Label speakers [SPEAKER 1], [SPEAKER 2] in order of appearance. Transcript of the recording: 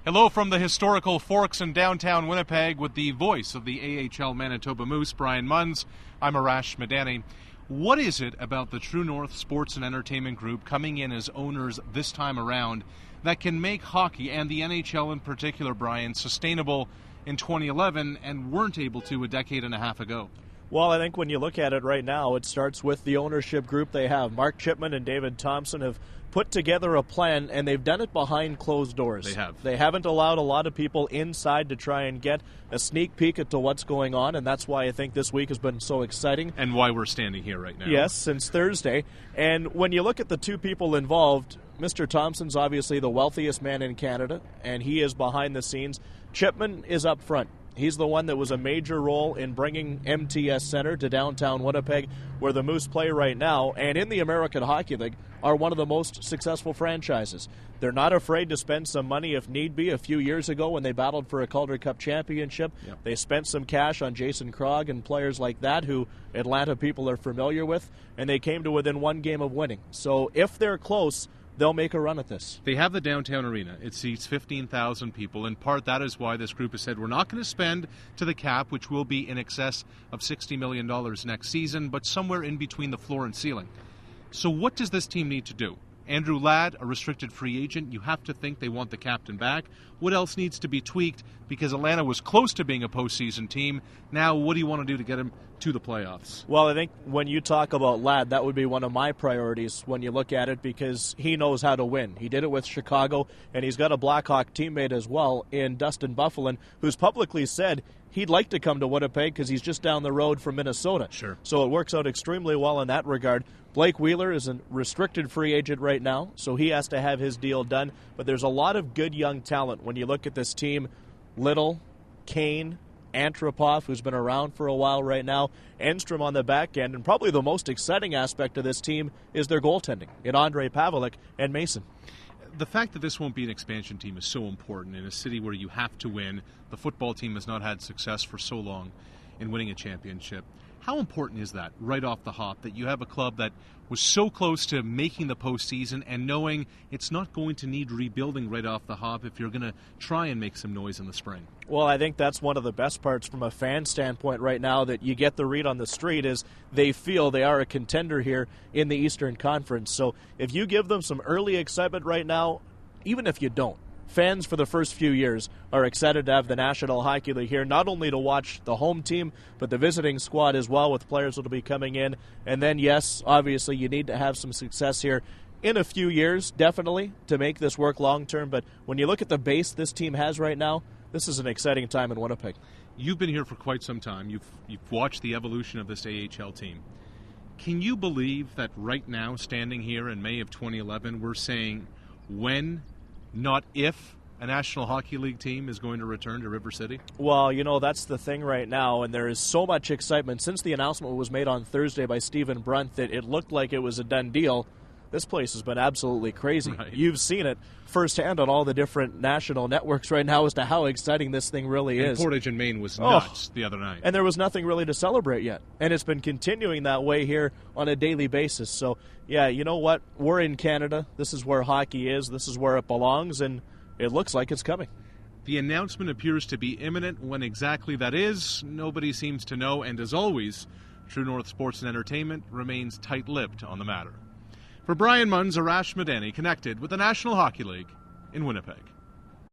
[SPEAKER 1] Hello from the historical Forks in downtown Winnipeg with the voice of the AHL Manitoba Moose, Brian Munz. I'm Arash Madani. What is it about the True North Sports and Entertainment Group coming in as owners this time around that can make hockey, and the NHL in particular, Brian, sustainable in 2011 and weren't able to a decade and a half ago?
[SPEAKER 2] Well, I think when you look at it right now, it starts with the ownership group they have. Mark Chipman and David Thompson have put together a plan, and they've done it behind closed doors.
[SPEAKER 1] They have.
[SPEAKER 2] They haven't allowed a lot of people inside to try and get a sneak peek into what's going on, and that's why I think this week has been so exciting.
[SPEAKER 1] And why we're standing here right now.
[SPEAKER 2] Yes, since Thursday. And when you look at the two people involved, Mr. Thompson's obviously the wealthiest man in Canada, and he is behind the scenes. Chipman is up front. He's the one that was a major role in bringing MTS Center to downtown Winnipeg, where the Moose play right now, and in the American Hockey League are one of the most successful franchises. They're not afraid to spend some money if need be. A few years ago when they battled for a Calder Cup championship, They spent some cash on Jason Krog and players like that who Atlanta people are familiar with, and they came to within one game of winning. So if they're close, they'll make a run at this.
[SPEAKER 1] They have the downtown arena. It seats 15,000 people. In part, that is why this group has said we're not going to spend to the cap, which will be in excess of $60 million next season, but somewhere in between the floor and ceiling. So what does this team need to do? Andrew Ladd, a restricted free agent. You have to think they want the captain back. What else needs to be tweaked? Because Atlanta was close to being a postseason team. Now, what do you want to do to get him to the playoffs?
[SPEAKER 2] Well, I think when you talk about Ladd, that would be one of my priorities when you look at it, because he knows how to win. He did it with Chicago, and he's got a Blackhawk teammate as well in Dustin Bufflin, who's publicly said he'd like to come to Winnipeg because he's just down the road from Minnesota.
[SPEAKER 1] Sure.
[SPEAKER 2] So it works out extremely well in that regard. Blake Wheeler is a restricted free agent right now, so he has to have his deal done. But there's a lot of good young talent when you look at this team. Little, Kane, Antropov, who's been around for a while right now, Enstrom on the back end, and probably the most exciting aspect of this team is their goaltending in Andre Pavelec and Mason.
[SPEAKER 1] The fact that this won't be an expansion team is so important in a city where you have to win. The football team has not had success for so long in winning a championship. How important is that right off the hop, that you have a club that was so close to making the postseason and knowing it's not going to need rebuilding right off the hop if you're going to try and make some noise in the spring?
[SPEAKER 2] Well, I think that's one of the best parts from a fan standpoint right now, that you get the read on the street is they feel they are a contender here in the Eastern Conference. So if you give them some early excitement right now, even if you don't, fans for the first few years are excited to have the National Hockey League here, not only to watch the home team, but the visiting squad as well, with players that will be coming in. And then, yes, obviously you need to have some success here in a few years, definitely, to make this work long-term. But when you look at the base this team has right now, this is an exciting time in Winnipeg.
[SPEAKER 1] You've been here for quite some time. You've watched the evolution of this AHL team. Can you believe that right now, standing here in May of 2011, we're saying when, not if, a National Hockey League team is going to return to River City?
[SPEAKER 2] Well, you know, that's the thing right now, and there is so much excitement. Since the announcement was made on Thursday by Stephen Brunt that it looked like it was a done deal, this place has been absolutely crazy.
[SPEAKER 1] Right.
[SPEAKER 2] You've seen it firsthand on all the different national networks right now as to how exciting this thing really is.
[SPEAKER 1] Portage and Maine was nuts the other night.
[SPEAKER 2] And there was nothing really to celebrate yet. And it's been continuing that way here on a daily basis. So, yeah, you know what? We're in Canada. This is where hockey is. This is where it belongs, and it looks like it's coming.
[SPEAKER 1] The announcement appears to be imminent. When exactly that is, nobody seems to know. And as always, True North Sports and Entertainment remains tight-lipped on the matter. For Brian Munz, Arash Madani, connected with the National Hockey League in Winnipeg.